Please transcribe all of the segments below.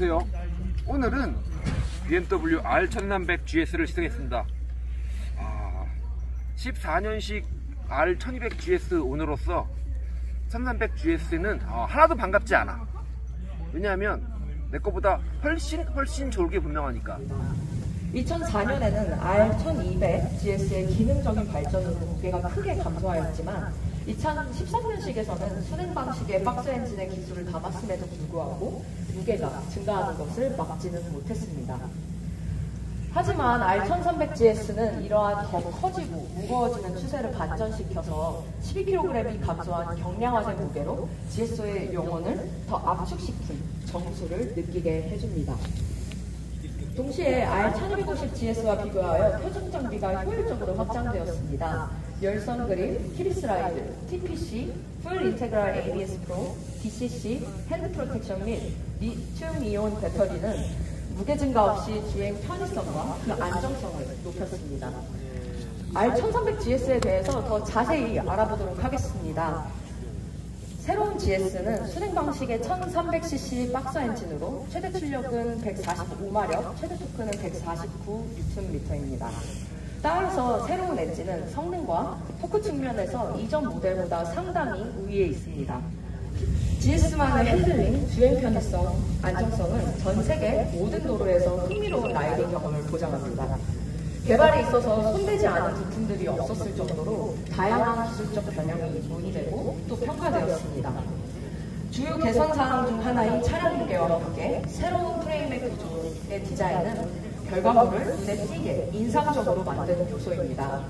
안녕하세요. 오늘은 BMW R1300 GS를 시승했습니다. 14년식 R1200 GS 오너로서 1300 GS는 하나도 반갑지 않아. 왜냐하면 내 거보다 훨씬 좋을 게 분명하니까. 2004년에는 R1200 GS의 기능적인 발전으로 무게가 크게 감소하였지만 2013년식에서는 순행 방식의 박스 엔진의 기술을 담았음에도 불구하고 무게가 증가하는 것을 막지는 못했습니다. 하지만 R1300GS는 이러한 더 커지고 무거워지는 추세를 반전시켜서 12kg이 감소한 경량화된 무게로 GS의 영혼을 더 압축시킨 정수를 느끼게 해줍니다. 동시에 R1250GS와 비교하여 표준 장비가 효율적으로 확장되었습니다. 열선 그릴, 키리스라이드, TPC, 풀 인테그랄 ABS 프로, DCC, 핸드 프로텍션 및 리튬 이온 배터리는 무게 증가 없이 주행 편의성과 그 안정성을 높였습니다. R1300GS에 대해서 더 자세히 알아보도록 하겠습니다. 새로운 GS는 순행 방식의 1300cc 박스 엔진으로 최대 출력은 145마력, 최대 토크는 149Nm입니다. 따라서 새로운 엔진은 성능과 토크 측면에서 이전 모델보다 상당히 우위에 있습니다. GS만의 핸들링, 주행 편의성, 안정성은 전 세계 모든 도로에서 흥미로운 라이딩 경험을 보장합니다. 개발에 있어서 손대지 않은 부품들이 없었을 정도로 다양한 기술적 변형이 논의되고 또 평가되었습니다. 주요 개선 사항 중 하나인 차량 무게와 함께 새로운 프레임의 구조의 디자인은 결과물을 눈에 띄게 인상적으로 만드는 요소입니다.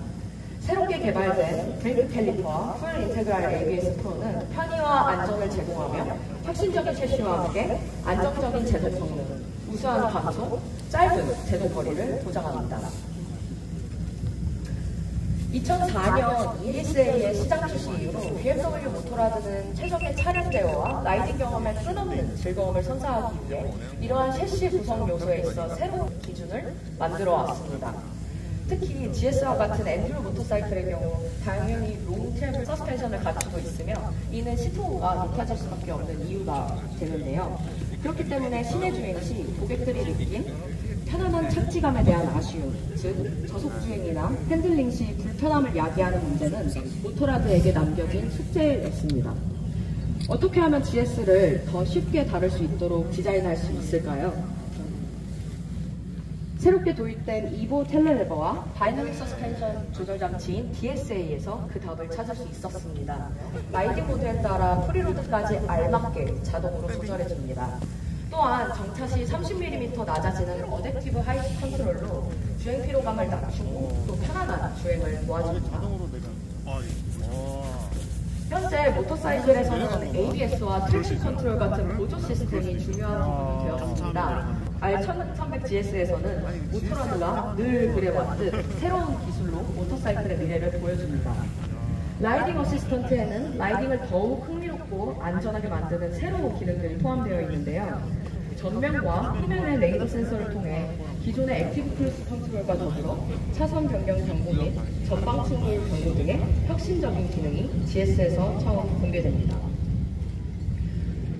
새롭게 개발된 브레이크 캘리퍼와 풀 인테그랄 ABS 프로는 편의와 안전을 제공하며 혁신적인 셰시와 함께 안정적인 제동 성능, 우수한 감속, 짧은 제동 거리를 보장합니다. 2004년 ESA의 시장 출시 이후로 BMW 모토라드는 최적의 차량 제어와 라이딩 경험의 끝없는 즐거움을 선사하기 위해 이러한 셰시 구성 요소에 있어 새로운 기준을 만들어 왔습니다. 특히 GS와 같은 엔듀로 모터사이클의 경우 당연히 롱 트래블 서스펜션을 갖추고 있으며 이는 시트호가 높아질 수밖에 없는 이유가 되는데요. 그렇기 때문에 시내 주행 시 고객들이 느낀 편안한 착지감에 대한 아쉬움, 즉 저속주행이나 핸들링 시 불편함을 야기하는 문제는 모토라드에게 남겨진 숙제였습니다. 어떻게 하면 GS를 더 쉽게 다룰 수 있도록 디자인할 수 있을까요? 새롭게 도입된 이보 텔레레버와 다이내믹 서스펜션 조절 장치인 DSA에서 그 답을 찾을 수 있었습니다. 라이딩 모드에 따라 프리로드까지 알맞게 자동으로 조절해줍니다. 또한 정차 시 30mm 낮아지는 어댑티브 하이트 컨트롤로 주행 피로감을 낮추고 또 편안한 주행을 도와줍니다. 현재 모터사이클에서는 ABS와 트랙션 컨트롤 같은 보조 시스템이 중요한 부분이 되었습니다. R1300GS에서는 모토라드가 늘 그래왔듯 새로운 기술로 모터사이클의 미래를 보여줍니다. 라이딩 어시스턴트에는 라이딩을 더욱 흥미롭고 안전하게 만드는 새로운 기능들이 포함되어 있는데요. 전면과 후면의 레이더 센서를 통해 기존의 액티브 크루즈 컨트롤과 더불어 차선 변경 경고 및 전방 충돌 경고 등의 혁신적인 기능이 GS에서 처음 공개됩니다.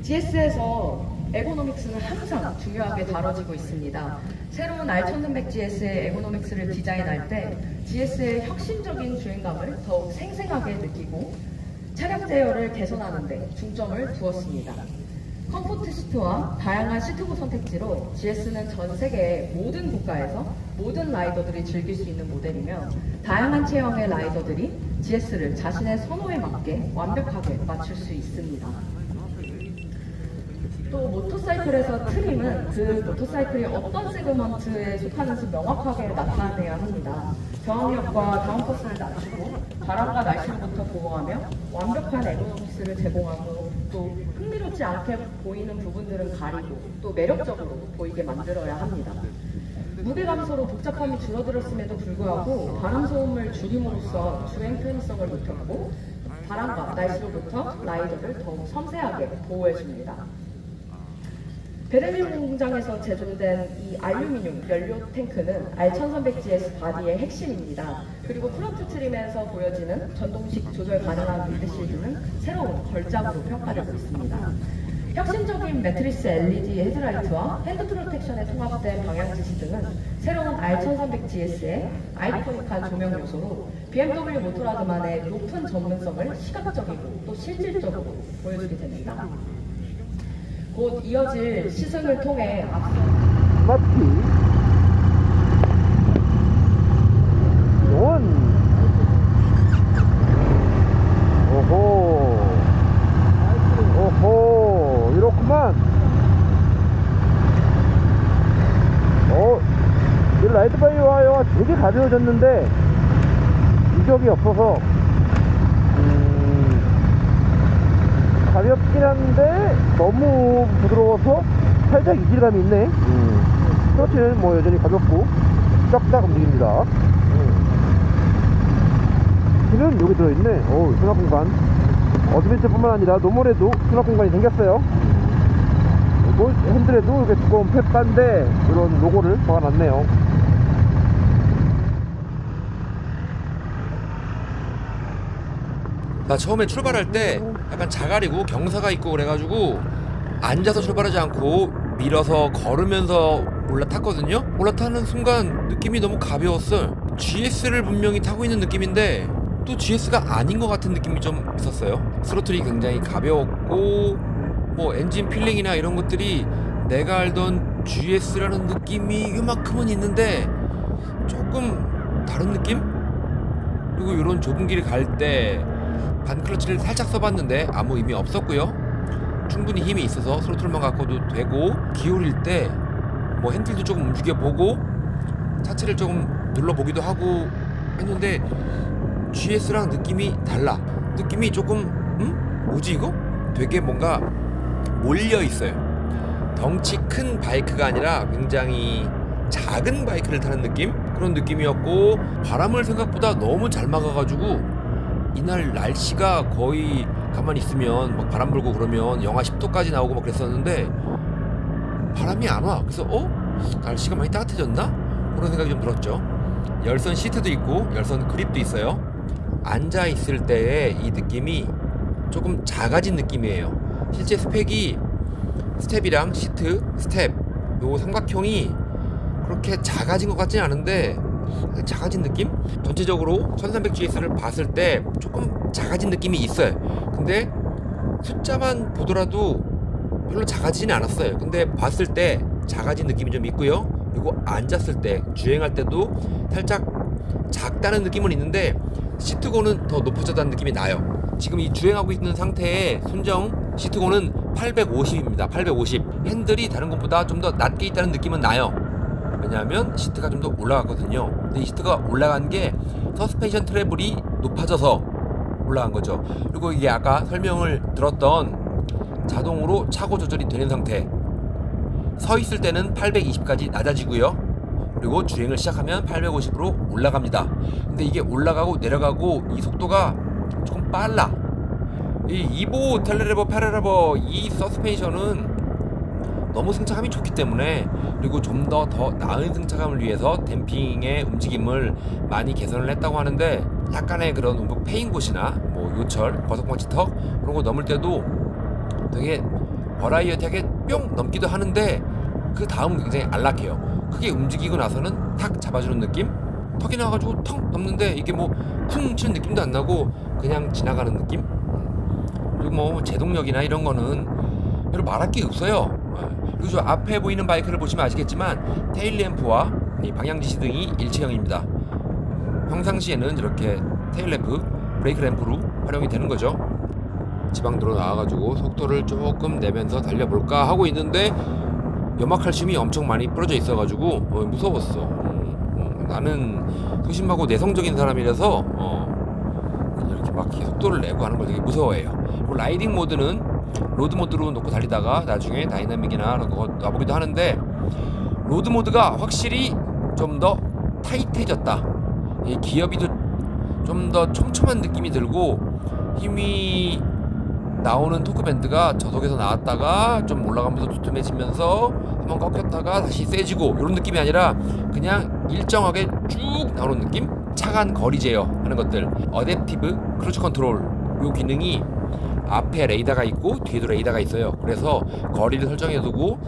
GS에서 에고노믹스는 항상 중요하게 다뤄지고 있습니다. 새로운 R1300GS의 에고노믹스를 디자인할 때 GS의 혁신적인 주행감을 더욱 생생하게 느끼고 차량 제어를 개선하는 데 중점을 두었습니다. 컴포트 시트와 다양한 시트구 선택지로 GS는 전 세계 모든 국가에서 모든 라이더들이 즐길 수 있는 모델이며 다양한 체형의 라이더들이 GS를 자신의 선호에 맞게 완벽하게 맞출 수 있습니다. 또 모터사이클에서 트림은 그 모터사이클이 어떤 세그먼트에 속하는지 명확하게 나타내야 합니다. 저항력과 다운포스를 낮추고 바람과 날씨로부터 보호하며 완벽한 에고노믹스를 제공하고 또 흥미롭지 않게 보이는 부분들은 가리고 또 매력적으로 보이게 만들어야 합니다. 무게 감소로 복잡함이 줄어들었음에도 불구하고 바람 소음을 줄임으로써 주행 편의성을 높였고 바람과 날씨로부터 라이더를 더욱 섬세하게 보호해줍니다. 베를린 공장에서 제조된 이 알루미늄 연료 탱크는 R1300GS 바디의 핵심입니다. 그리고 프론트 트림에서 보여지는 전동식 조절 가능한 윈드실드는 새로운 걸작으로 평가되고 있습니다. 혁신적인 매트리스 LED 헤드라이트와 핸드 프로텍션에 통합된 방향지시 등은 새로운 R1300GS의 아이코닉한 조명 요소로 BMW 모토라드만의 높은 전문성을 시각적이고 또 실질적으로 보여주게 됩니다. 곧 이어질 시승을 통해 스마트 원 오호 오호 이렇구만. 이 라이드바이 와이어가 되게 가벼워졌는데 이격이 없어서 가볍긴 한데 너무 부드러워서 살짝 이질감이 있네. 크러치는 뭐 여전히 가볍고 쫙쫙 움직입니다. 키는 여기 들어있네. 수납 공간. 어드벤처뿐만 아니라 노멀에도 수납 공간이 생겼어요. 핸들에도 이렇게 두꺼운 펫반데 이런 로고를 박아놨네요. 나 처음에 출발할 때 약간 자가리고 경사가 있고 그래가지고 앉아서 출발하지 않고 밀어서 걸으면서 올라탔거든요. 올라타는 순간 느낌이 너무 가벼웠어요. GS를 분명히 타고 있는 느낌인데 또 GS가 아닌 것 같은 느낌이 좀 있었어요. 스로틀이 굉장히 가벼웠고 뭐 엔진 필링이나 이런 것들이 내가 알던 GS라는 느낌이 이만큼은 있는데 조금 다른 느낌? 그리고 이런 좁은 길을 갈 때 반클러치를 살짝 써봤는데 아무 의미 없었고요. 충분히 힘이 있어서 스로틀만 갖고도 되고, 기울일 때 뭐 핸들도 조금 움직여보고 차체를 조금 눌러보기도 하고 했는데 GS랑 느낌이 달라. 느낌이 조금 뭐지 이거? 되게 뭔가 몰려있어요. 덩치 큰 바이크가 아니라 굉장히 작은 바이크를 타는 느낌? 그런 느낌이었고, 바람을 생각보다 너무 잘 막아가지고 이날 날씨가 거의 가만히 있으면 막 바람 불고 그러면 영하 10도까지 나오고 막 그랬었는데 바람이 안 와. 그래서 날씨가 많이 따뜻해졌나? 그런 생각이 좀 들었죠. 열선 시트도 있고 열선 그립도 있어요. 앉아있을 때의 이 느낌이 조금 작아진 느낌이에요. 실제 스펙이 스텝이랑 시트, 스텝 요 삼각형이 그렇게 작아진 것 같지는 않은데 작아진 느낌? 전체적으로 1300GS를 봤을 때 조금 작아진 느낌이 있어요. 근데 숫자만 보더라도 별로 작아지진 않았어요. 근데 봤을 때 작아진 느낌이 좀 있고요. 그리고 앉았을 때, 주행할 때도 살짝 작다는 느낌은 있는데 시트고는 더 높아졌다는 느낌이 나요. 지금 이 주행하고 있는 상태의 순정 시트고는 850입니다. 850. 핸들이 다른 것보다 좀 더 낮게 있다는 느낌은 나요. 왜냐하면 시트가 좀 더 올라갔거든요. 근데 이 시트가 올라간 게 서스펜션 트래블이 높아져서 올라간 거죠. 그리고 이게 아까 설명을 들었던 자동으로 차고 조절이 되는 상태. 서 있을 때는 820까지 낮아지고요. 그리고 주행을 시작하면 850으로 올라갑니다. 근데 이게 올라가고 내려가고 이 속도가 조금 빨라. 이 이보 텔레레버 파레레버 이 서스펜션은 너무 승차감이 좋기 때문에, 그리고 좀 더 나은 승차감을 위해서 댐핑의 움직임을 많이 개선을 했다고 하는데, 약간의 그런 움푹 패인 곳이나 뭐 요철, 버석방지턱 그런 거 넘을 때도 되게 버라이어티하게 뿅 넘기도 하는데 그 다음은 굉장히 안락해요. 크게 움직이고 나서는 탁 잡아주는 느낌? 턱이 나와가지고 턱 넘는데 이게 뭐 쿵 치는 느낌도 안 나고 그냥 지나가는 느낌? 그리고 뭐 제동력이나 이런 거는 별로 말할 게 없어요. 그리고 저 앞에 보이는 바이크를 보시면 아시겠지만 테일램프와 이 방향지시등이 일체형입니다. 평상시에는 이렇게 테일램프, 브레이크 램프로 활용이 되는 거죠. 지방도로 나와가지고 속도를 조금 내면서 달려볼까 하고 있는데 염화칼슘이 엄청 많이 뿌려져 있어가지고 무서웠어. 나는 소심하고 내성적인 사람이라서 이렇게 막 속도를 내고 하는 걸 되게 무서워해요. 그리고 라이딩 모드는 로드 모드로 놓고 달리다가 나중에 다이나믹이나 그런 거 놔보기도 하는데, 로드 모드가 확실히 좀 더 타이트해졌다. 이 기어비도 좀 더 촘촘한 느낌이 들고, 힘이 나오는 토크밴드가 저속에서 나왔다가 좀 올라가면서 두툼해지면서 한번 꺾였다가 다시 세지고 이런 느낌이 아니라 그냥 일정하게 쭉 나오는 느낌? 차간 거리 제어 하는 것들, 어댑티브 크루즈 컨트롤 요 기능이 앞에 레이더가 있고 뒤에도 레이더가 있어요. 그래서 거리를 설정해 두고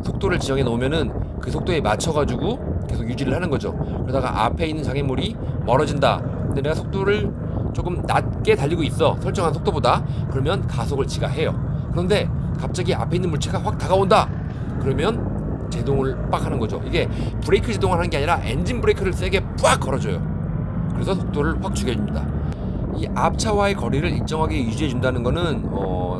속도를 지정해 놓으면은 그 속도에 맞춰 가지고 계속 유지를 하는 거죠. 그러다가 앞에 있는 장애물이 멀어진다. 근데 내가 속도를 조금 낮게 달리고 있어, 설정한 속도보다. 그러면 가속을 지가 해요. 그런데 갑자기 앞에 있는 물체가 확 다가온다. 그러면 제동을 빡 하는 거죠. 이게 브레이크 제동을 하는 게 아니라 엔진 브레이크를 세게 빡 걸어줘요. 그래서 속도를 확 죽여줍니다. 이 앞차와의 거리를 일정하게 유지해 준다는 거는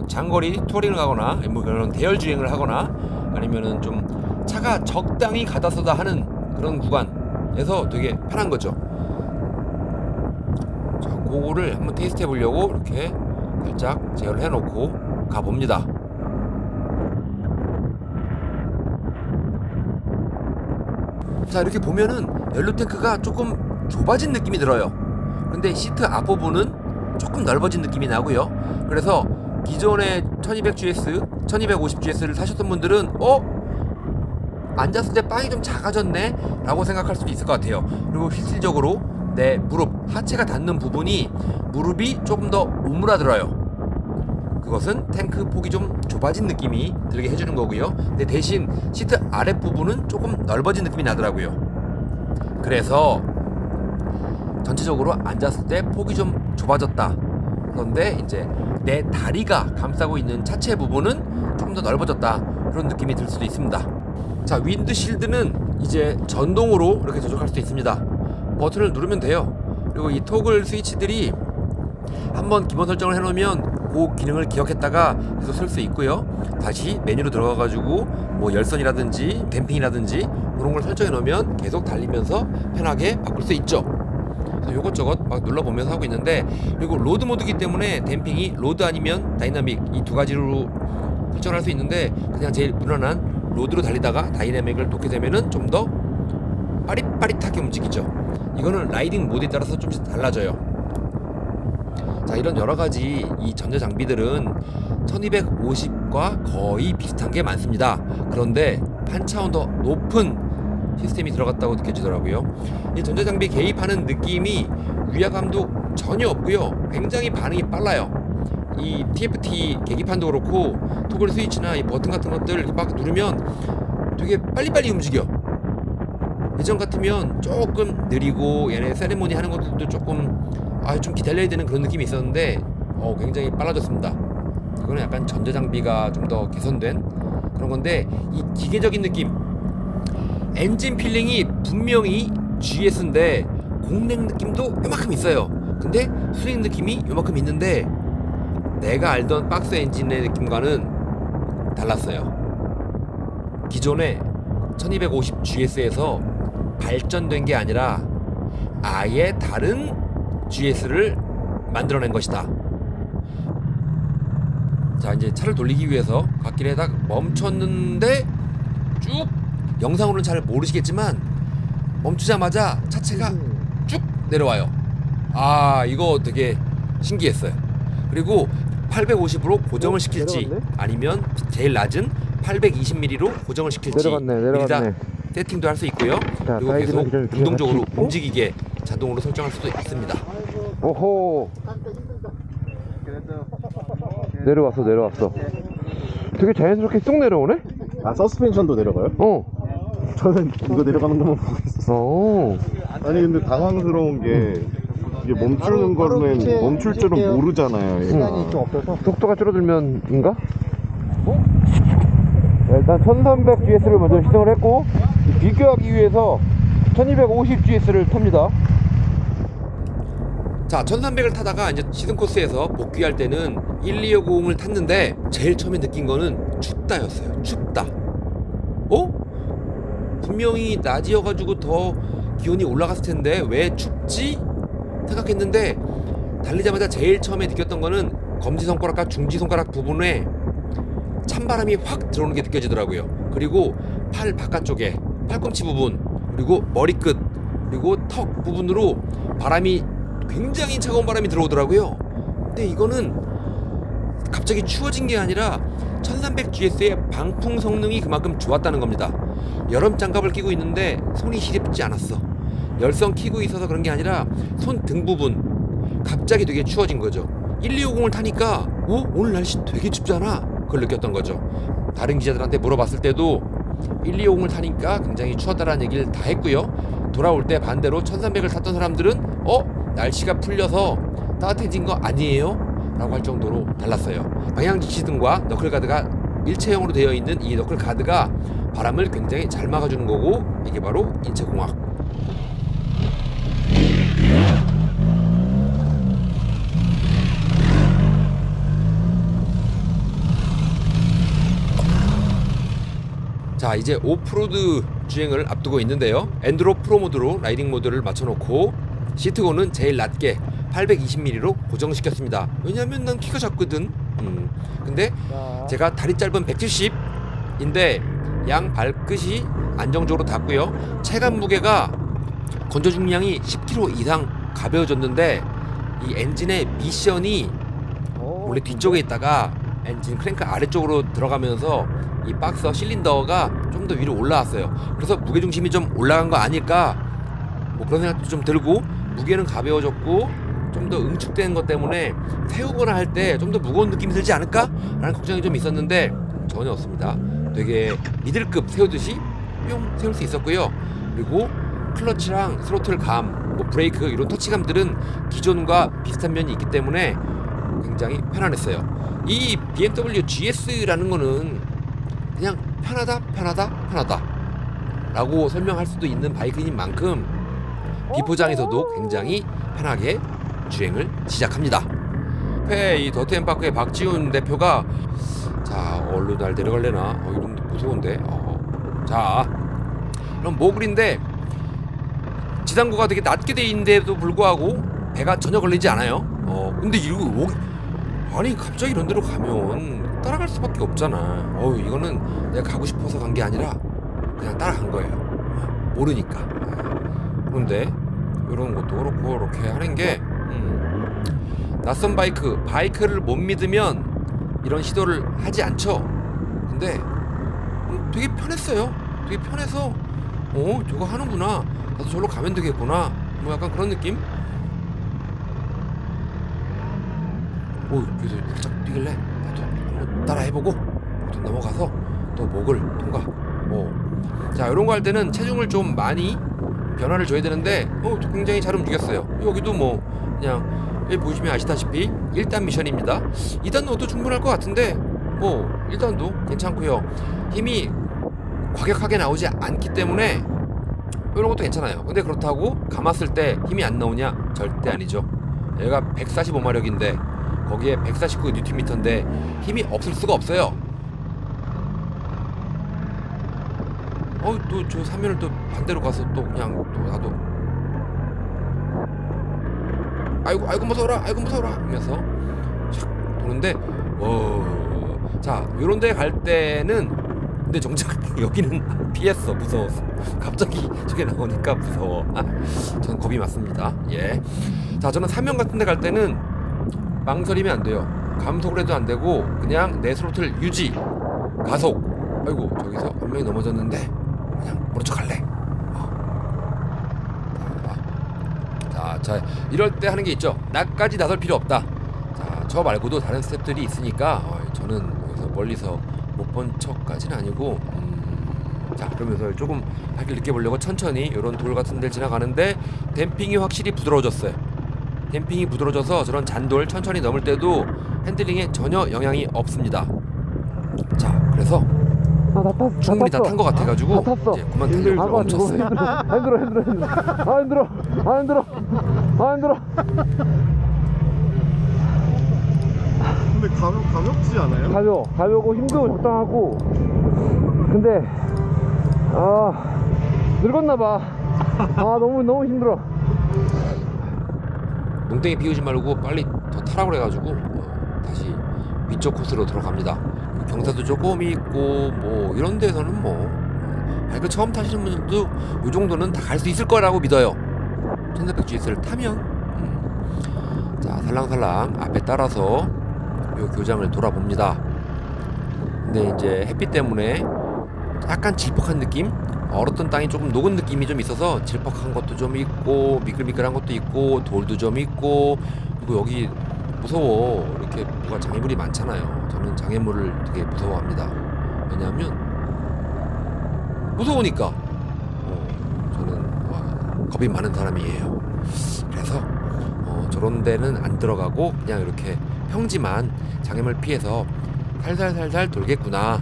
장거리 투어링을 하거나 뭐 그런 대열 주행을 하거나 아니면은 좀 차가 적당히 가다서다 하는 그런 구간에서 되게 편한 거죠. 자, 그거를 한번 테스트 해보려고 이렇게 살짝 제어를 해놓고 가봅니다. 자, 이렇게 보면은 연료 탱크가 조금 좁아진 느낌이 들어요. 근데 시트 앞부분은 조금 넓어진 느낌이 나고요. 그래서 기존의 1200GS, 1250GS를 타셨던 분들은 앉았을 때 빵이 좀 작아졌네 라고 생각할 수도 있을 것 같아요. 그리고 실질적으로 내 무릎, 하체가 닿는 부분이 무릎이 조금 더 오므라들어요. 그것은 탱크 폭이 좀 좁아진 느낌이 들게 해주는 거고요. 근데 대신 시트 아랫부분은 조금 넓어진 느낌이 나더라고요. 그래서 전체적으로 앉았을 때 폭이 좀 좁아졌다. 그런데 이제 내 다리가 감싸고 있는 차체 부분은 조금 더 넓어졌다. 그런 느낌이 들 수도 있습니다. 자, 윈드실드는 이제 전동으로 이렇게 조작할 수도 있습니다. 버튼을 누르면 돼요. 그리고 이 토글 스위치들이 한번 기본 설정을 해놓으면 그 기능을 기억했다가 계속 쓸 수 있고요. 다시 메뉴로 들어가가지고 뭐 열선이라든지 댐핑이라든지 그런 걸 설정해 놓으면 계속 달리면서 편하게 바꿀 수 있죠. 그래서 요것저것 막 눌러보면서 하고 있는데, 그리고 로드 모드이기 때문에 댐핑이 로드 아니면 다이나믹 이 두 가지로 설정을 할 수 있는데, 그냥 제일 무난한 로드로 달리다가 다이나믹을 놓게 되면은 좀 더 빠릿빠릿하게 움직이죠. 이거는 라이딩 모드에 따라서 좀씩 달라져요. 자, 이런 여러가지 이 전자 장비들은 1250과 거의 비슷한 게 많습니다. 그런데 한 차원 더 높은 시스템이 들어갔다고 느껴지더라고요. 이 전자 장비 개입하는 느낌이 위화감도 전혀 없고요. 굉장히 반응이 빨라요. 이 TFT 계기판도 그렇고 토글 스위치나 이 버튼 같은 것들 이렇게 막 누르면 되게 빨리빨리 움직여. 예전 같으면 조금 느리고 얘네 세레모니 하는 것들도 조금 좀 기다려야 되는 그런 느낌이 있었는데 굉장히 빨라졌습니다. 이거는 약간 전자장비가 좀 더 개선된 그런 건데, 이 기계적인 느낌, 엔진 필링이 분명히 GS인데 공랭 느낌도 요만큼 있어요. 근데 수행 느낌이 요만큼 있는데 내가 알던 박스 엔진의 느낌과는 달랐어요. 기존의 1250GS에서 발전된 게 아니라 아예 다른 GS를 만들어낸 것이다. 자, 이제 차를 돌리기 위해서 갓길에 딱 멈췄는데 쭉, 영상으로는 잘 모르시겠지만 멈추자마자 차체가 쭉 내려와요. 이거 되게 신기했어요. 그리고 850으로 고정을 시킬지 아니면 제일 낮은 820mm로 고정을 시킬지 미리 다 세팅도 할 수 있고요. 자, 그리고 계속 능동적으로 움직이게 자동으로 설정할 수도 있습니다. 오호, 내려왔어. 되게 자연스럽게 쑥 내려오네? 서스펜션도 내려가요? 저는 이거 내려가는 것만 보고 있었어. 아니 근데 당황스러운 게 이게 멈추는 거는 멈출 줄은 모르잖아요. 시간이 좀 없어서 속도가 줄어들면인가? 일단 1300GS를 먼저 시동을 했고, 비교하기 위해서 1250GS를 탑니다. 자, 1300을 타다가 이제 시즌 코스에서 복귀할 때는 1250을 탔는데 제일 처음에 느낀 거는 춥다였어요. 춥다. 분명히 낮이어가지고 더 기온이 올라갔을 텐데 왜 춥지? 생각했는데 달리자마자 제일 처음에 느꼈던 거는 검지손가락과 중지손가락 부분에 찬바람이 확 들어오는 게 느껴지더라고요. 그리고 팔 바깥쪽에 팔꿈치 부분, 그리고 머리끝, 그리고 턱 부분으로 바람이, 굉장히 차가운 바람이 들어오더라고요. 근데 이거는 갑자기 추워진 게 아니라 1300GS의 방풍 성능이 그만큼 좋았다는 겁니다. 여름 장갑을 끼고 있는데 손이 시렵지 않았어. 열선 키고 있어서 그런 게 아니라 손 등 부분 갑자기 되게 추워진 거죠. 1250을 타니까 오늘 날씨 되게 춥잖아, 그걸 느꼈던 거죠. 다른 기자들한테 물어봤을 때도 1250을 타니까 굉장히 추웠다라는 얘기를 다 했고요. 돌아올 때 반대로 1300을 탔던 사람들은 날씨가 풀려서 따뜻해진 거 아니에요? 라고 할 정도로 달랐어요. 방향지시등과 너클가드가 일체형으로 되어 있는 이 너클가드가 바람을 굉장히 잘 막아주는 거고, 이게 바로 인체공학. 자, 이제 오프로드 주행을 앞두고 있는데요. 엔드로 프로 모드로 라이딩 모드를 맞춰놓고 시트고는 제일 낮게 820mm로 고정시켰습니다. 왜냐면 난 키가 작거든. 근데 제가 다리 짧은 170인데 양 발끝이 안정적으로 닿고요. 체감 무게가 건조 중량이 10kg 이상 가벼워졌는데, 이 엔진의 미션이 원래 뒤쪽에 있다가 엔진 크랭크 아래쪽으로 들어가면서 이 박스 실린더가 좀 더 위로 올라왔어요. 그래서 무게중심이 좀 올라간 거 아닐까, 뭐 그런 생각도 좀 들고, 무게는 가벼워졌고 좀 더 응축된 것 때문에 세우거나 할 때 좀 더 무거운 느낌이 들지 않을까? 라는 걱정이 좀 있었는데 전혀 없습니다. 되게 미들급 세우듯이 뿅 세울 수 있었고요. 그리고 클러치랑 스로틀 감, 뭐 브레이크 이런 터치감들은 기존과 비슷한 면이 있기 때문에 굉장히 편안했어요. 이 BMW GS라는 거는 그냥 편하다 라고 설명할 수도 있는 바이크인 만큼 비포장에서도 굉장히 편하게 주행을 시작합니다. 이 더티앤파크의 박지훈 대표가, 자, 얼른 날 내려갈래나? 이런 무서운데. 자, 그럼 모글인데 지상고가 되게 낮게 돼 있는데도 불구하고 배가 전혀 걸리지 않아요. 근데 이거 아니 갑자기 이런 데로 가면 따라갈 수밖에 없잖아. 이거는 내가 가고 싶어서 간 게 아니라 그냥 따라간 거예요. 모르니까. 그런데 이런 것도 그렇고 이렇게 하는 게 낯선 바이크를 못 믿으면 이런 시도를 하지 않죠. 근데 되게 편했어요. 되게 편해서 저거 하는구나, 나도 저로 가면 되겠구나, 뭐 약간 그런 느낌? 그래서 살짝 뛰길래 나도 한번 따라 해보고 또 넘어가서 또 목을 통과. 자, 이런 거 할 때는 체중을 좀 많이 변화를 줘야 되는데 굉장히 잘 움직였어요. 여기도 뭐 그냥 여기 보시면 아시다시피 1단 미션입니다. 2단 넣어도 충분할 것 같은데 뭐 1단도 괜찮고요. 힘이 과격하게 나오지 않기 때문에 이런 것도 괜찮아요. 근데 그렇다고 감았을 때 힘이 안 나오냐? 절대 아니죠. 얘가 145마력인데 거기에 149Nm인데 힘이 없을 수가 없어요. 또 저 3면을 또 반대로 가서 또 그냥 또 나도 아이고 무서워라 하면서 촥 도는데 자, 요런 데 갈 때는 근데 정작 여기는 피했어. 무서웠어. 갑자기 저게 나오니까 무서워. 저는 겁이 많습니다. 예. 자, 저는 3면 같은 데 갈 때는 망설이면 안 돼요. 감속을 해도 안 되고 그냥 내 스로틀 유지, 가속. 아이고, 저기서 한 명이 넘어졌는데 그냥 모른 척 할래. 자, 이럴 때 하는 게 있죠. 나까지 나설 필요 없다. 자, 저 말고도 다른 스텝들이 있으니까 저는 여기서 멀리서 못 본 척까지는 아니고 자, 그러면서 조금 발길 느껴보려고 천천히 이런 돌 같은 데를 지나가는데 댐핑이 확실히 부드러워졌어요. 댐핑이 부드러워져서 저런 잔돌 천천히 넘을 때도 핸들링에 전혀 영향이 없습니다. 자, 그래서 충분히 다 탄 것 같아가지고 이제 그만 달려고 멈췄어요. 안 들어. 근데 가볍지 않아요? 가벼고 힘도 적당하고. 근데 늙었나봐. 너무 힘들어. 농땡이 피우지 말고 빨리 더 타라고 그래가지고 다시 위쪽 코스로 들어갑니다. 경사도 조금 있고 뭐 이런 데서는 뭐 바이크 처음 타시는 분들도 이 정도는 다 갈 수 있을 거라고 믿어요. 1400GS를 타면. 자, 살랑살랑 앞에 따라서 요 교장을 돌아봅니다. 근데 이제 햇빛 때문에 약간 질퍽한 느낌? 얼었던 땅이 조금 녹은 느낌이 좀 있어서 질퍽한 것도 좀 있고 미끌미끌한 것도 있고 돌도 좀 있고, 그리고 여기 무서워. 이렇게 뭐가 장애물이 많잖아요. 저는 장애물을 되게 무서워합니다. 왜냐하면 무서우니까. 저는 겁이 많은 사람이에요. 그래서 저런 데는 안 들어가고 그냥 이렇게 평지만 장애물 피해서 살살살살 돌겠구나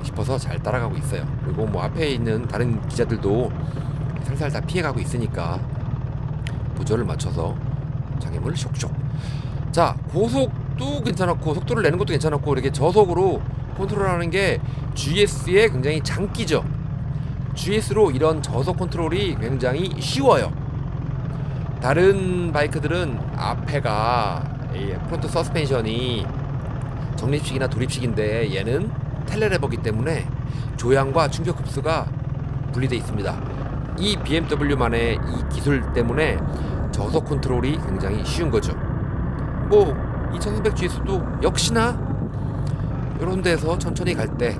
싶어서 잘 따라가고 있어요. 그리고 뭐 앞에 있는 다른 기자들도 살살 다 피해가고 있으니까 보조를 맞춰서 장애물 쇽쇽. 자, 고속도 괜찮았고 속도를 내는 것도 괜찮았고 이렇게 저속으로 컨트롤하는 게 GS의 굉장히 장기죠. GS로 이런 저속 컨트롤이 굉장히 쉬워요. 다른 바이크들은 앞에가 프론트 서스펜션이 정립식이나 돌입식인데 얘는 텔레레버기 때문에 조향과 충격 흡수가 분리되어 있습니다. 이 BMW만의 이 기술 때문에 저속 컨트롤이 굉장히 쉬운 거죠. 뭐 2300GS도 역시나 이런 데서 천천히 갈 때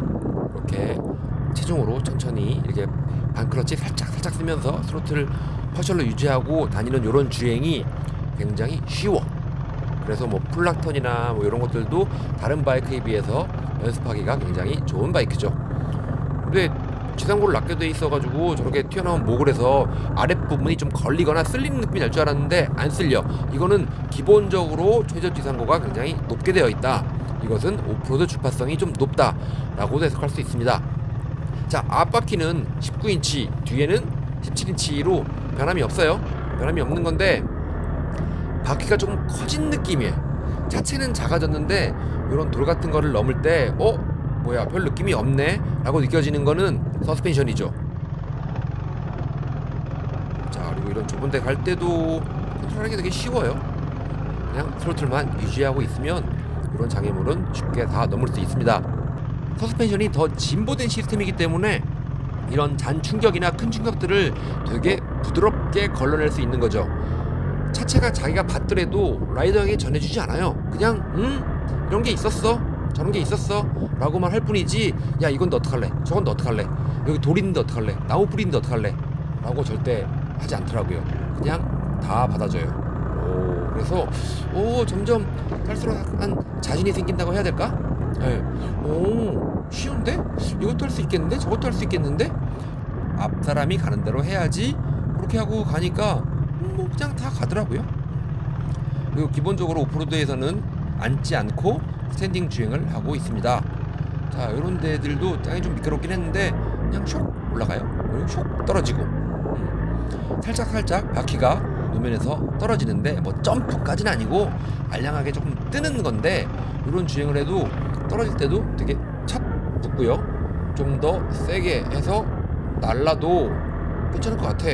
이렇게 체중으로 천천히 이렇게 반클러치 살짝 쓰면서 스로틀 퍼셜로 유지하고 다니는 이런 주행이 굉장히 쉬워. 그래서 뭐 풀락턴이나 뭐 이런 것들도 다른 바이크에 비해서 연습하기가 굉장히 좋은 바이크죠. 근데 지상고를 낮게 돼 있어가지고 저렇게 튀어나온 목을 해서 아랫부분이 좀 걸리거나 쓸리는 느낌이 날 줄 알았는데 안 쓸려. 이거는 기본적으로 최저 지상고가 굉장히 높게 되어 있다. 이것은 오프로드 주파성이 좀 높다 라고도 해석할 수 있습니다. 자, 앞바퀴는 19인치, 뒤에는 17인치로 변함이 없어요. 변함이 없는 건데 바퀴가 조금 커진 느낌이에요. 차체는 작아졌는데 이런 돌 같은 거를 넘을 때 뭐야 별 느낌이 없네 라고 느껴지는 거는 서스펜션이죠. 자, 그리고 이런 좁은 데 갈 때도 컨트롤하기 되게 쉬워요. 그냥 스로틀만 유지하고 있으면 이런 장애물은 쉽게 다 넘을 수 있습니다. 서스펜션이 더 진보된 시스템이기 때문에 이런 잔 충격이나 큰 충격들을 되게 부드럽게 걸러낼 수 있는 거죠. 차체가 자기가 봤더라도 라이더에게 전해주지 않아요. 그냥 이런 게 있었어, 저런 게 있었어 라고만 할 뿐이지, 야 이건 너 어떡할래, 저건 너 어떡할래, 여기 돌 있는데 어떡할래, 나무 뿌리 있는데 어떡할래 라고 절대 하지 않더라고요. 그냥 다 받아줘요. 그래서 점점 탈수록 약간 자신이 생긴다고 해야 될까? 네. 쉬운데? 이것도 할 수 있겠는데? 저것도 할 수 있겠는데? 앞 사람이 가는 대로 해야지. 그렇게 하고 가니까 뭐 그냥 다 가더라고요. 그리고 기본적으로 오프로드에서는 앉지 않고 스탠딩 주행을 하고 있습니다. 자, 이런 데들도 땅이 좀 미끄럽긴 했는데 그냥 쇽 올라가요. 그리고 쇽 떨어지고 살짝 바퀴가 노면에서 떨어지는데 뭐 점프까지는 아니고 알량하게 조금 뜨는 건데 이런 주행을 해도 떨어질 때도 되게 찹 붙고요. 좀 더 세게 해서 날라도 괜찮을 것 같아.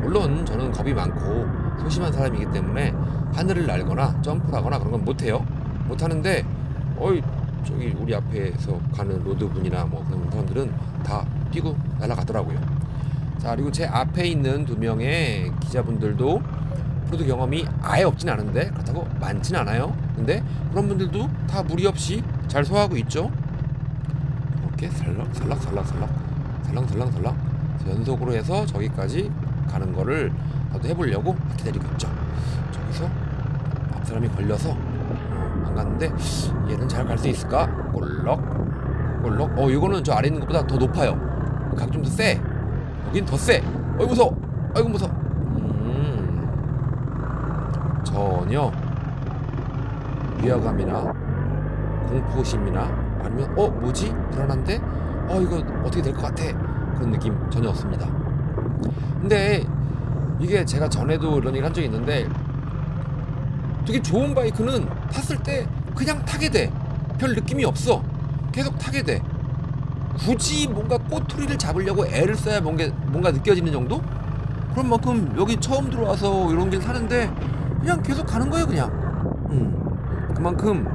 물론 저는 겁이 많고 소심한 사람이기 때문에 하늘을 날거나 점프를 하거나 그런 건 못해요. 못하는데 저기 우리 앞에서 가는 로드분이나 뭐 그런 사람들은 다 뛰고 날아가더라고요. 자, 그리고 제 앞에 있는 두 명의 기자분들도 프로드 경험이 아예 없진 않은데 그렇다고 많진 않아요. 근데 그런 분들도 다 무리 없이 잘 소화하고 있죠. 이렇게 살락살락 연속으로 해서 저기까지 가는 거를 나도 해보려고 기다리고 있죠. 저기서 앞 사람이 걸려서 안 갔는데 얘는 잘 갈 수 있을까? 꼴럭 이거는 저 아래 있는 것보다 더 높아요. 각이 좀 더 세. 여긴 더 세. 어이 무서워. 아이고 무서워. 전혀 위화감이나 공포심이나 아니면 뭐지? 불안한데? 이거 어떻게 될 것 같아? 그런 느낌 전혀 없습니다. 근데 이게 제가 전에도 이런 얘기를 한 적이 있는데 되게 좋은 바이크는 탔을 때 그냥 타게 돼. 별 느낌이 없어. 계속 타게 돼. 굳이 뭔가 꼬투리를 잡으려고 애를 써야 뭔가 느껴지는 정도? 그런 만큼 여기 처음 들어와서 이런 길 타는데 그냥 계속 가는 거예요. 그냥 그만큼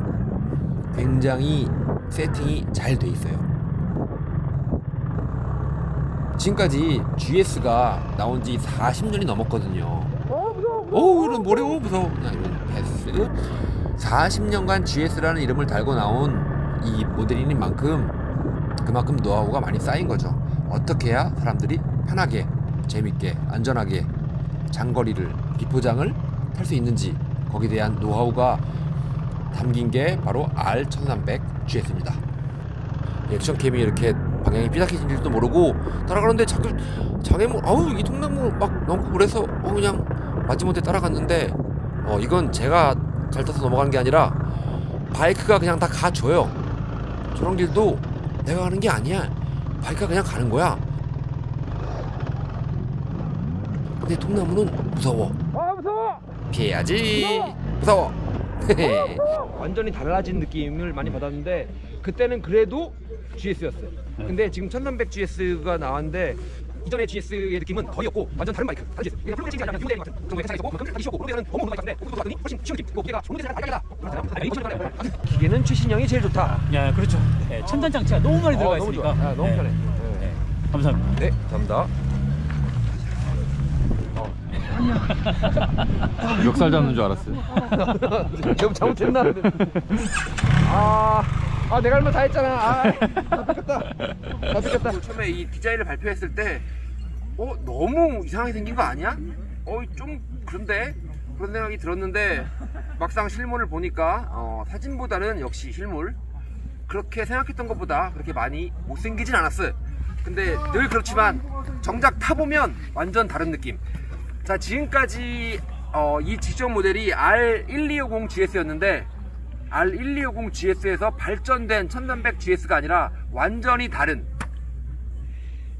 굉장히 세팅이 잘 돼 있어요. 지금까지 GS가 나온 지 40년이 넘었거든요. 이런 모래 무서워. 그냥 이런 베스 40년간 GS라는 이름을 달고 나온 이 모델인 만큼 그만큼 노하우가 많이 쌓인 거죠. 어떻게 해야 사람들이 편하게 재밌게 안전하게 장거리를 비포장을 탈 수 있는지 거기에 대한 노하우가 담긴 게 바로 R1300GS입니다. 액션캠이 이렇게 방향이 삐딱해진지도 모르고 따라가는데 자꾸 장애물 이 통나무 막 넘고 그래서 그냥 마지못해 따라갔는데 이건 제가 잘 타서 넘어가는 게 아니라 바이크가 그냥 다 가줘요. 저런 길도 내가 가는 게 아니야. 바이크가 그냥 가는 거야. 근데 통나무는 무서워. 무서워. 피해야지. 무서워. 완전히 달라진 느낌을 많이 받았는데 그때는 그래도 GS였어요. 근데 지금 1300 GS가 나왔는데 이전의 GS의 느낌은 거의 없고 완전 다른 바이크. 다른 GS. 이게 풀로 체인지 아니면 휴대 같은 정도의 괜찮아 있었고 그만큼 타기 쉬웠고 로드에는 너무 오는 바이크인데 오토도 같더니 훨씬 쉬운 느낌. 그리고 기계가 좋은 데서 달달하다. 기계는 최신형이 제일 좋다. 야, 그렇죠. 네, 첨단 장치가 너무 많이 들어가 너무 있으니까. 좋아. 너무 편해. 네. 감사합니다. 네, 감사합니다. 멱살 잡는 줄 알았어요. 좀 잘못했나? 내가 할 말 다 했잖아. 다 뺏겼다. 처음에 이 디자인을 발표했을 때 너무 이상하게 생긴 거 아니야? 좀 그런데? 그런 생각이 들었는데 막상 실물을 보니까 사진보다는 역시 실물 그렇게 생각했던 것보다 그렇게 많이 못생기진 않았어요. 근데 늘 그렇지만 정작 타보면 완전 다른 느낌. 자, 지금까지 이 직전 모델이 R1250GS였는데 R1250GS에서 발전된 1300GS가 아니라 완전히 다른,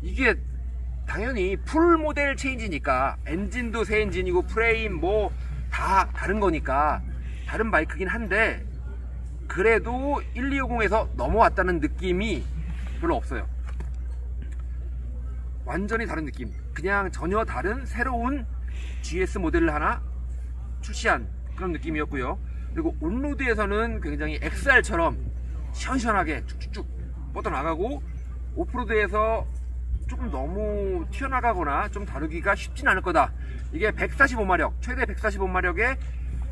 이게 당연히 풀 모델 체인지니까 엔진도 새 엔진이고 프레임 뭐 다 다른 거니까 다른 바이크긴 한데 그래도 1250에서 넘어왔다는 느낌이 별로 없어요. 완전히 다른 느낌, 그냥 전혀 다른 새로운 GS 모델을 하나 출시한 그런 느낌이었고요. 그리고 온로드에서는 굉장히 XR처럼 시원시원하게 쭉쭉쭉 뻗어나가고 오프로드에서 조금 너무 튀어나가거나 좀 다루기가 쉽진 않을 거다. 이게 145마력, 최대 145마력에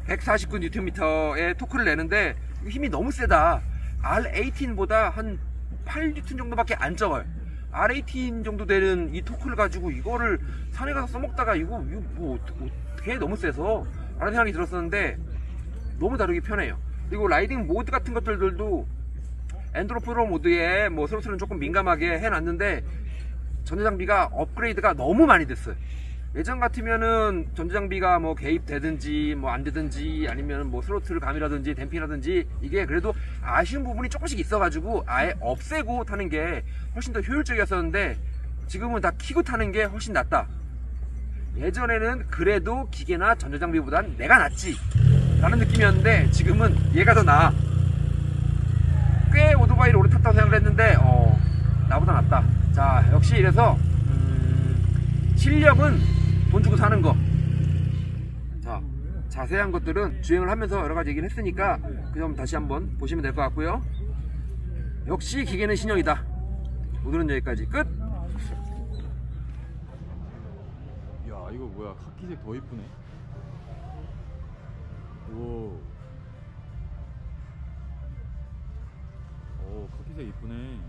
149Nm의 토크를 내는데 힘이 너무 세다. R18보다 한 8N 정도밖에 안 적어요. R18 정도 되는 이 토크를 가지고 이거를 산에 가서 써먹다가 이거 뭐 어떻게 너무 세서 라는 생각이 들었었는데 너무 다루기 편해요. 그리고 라이딩 모드 같은 것들도 엔드로 프로 모드에 뭐 스로틀은 조금 민감하게 해놨는데 전자장비가 업그레이드가 너무 많이 됐어요. 예전 같으면은 전자장비가 뭐 개입되든지 뭐 안 되든지 아니면 뭐 스로틀 감이라든지 댐핑이라든지 이게 그래도 아쉬운 부분이 조금씩 있어가지고 아예 없애고 타는 게 훨씬 더 효율적이었었는데 지금은 다 키고 타는 게 훨씬 낫다. 예전에는 그래도 기계나 전자장비보단 내가 낫지 라는 느낌이었는데 지금은 얘가 더 나아. 꽤 오토바이를 오래 탔다고 생각을 했는데 나보다 낫다. 자, 역시 이래서 실력은 돈 주고 사는 거. 자, 자세한 것들은 주행을 하면서 여러가지 얘기를 했으니까 그 점 다시 한번 보시면 될 것 같고요. 역시 기계는 신형이다. 오늘은 여기까지 끝. 야, 이거 뭐야? 카키색 더 이쁘네. 오, 카키색 이쁘네.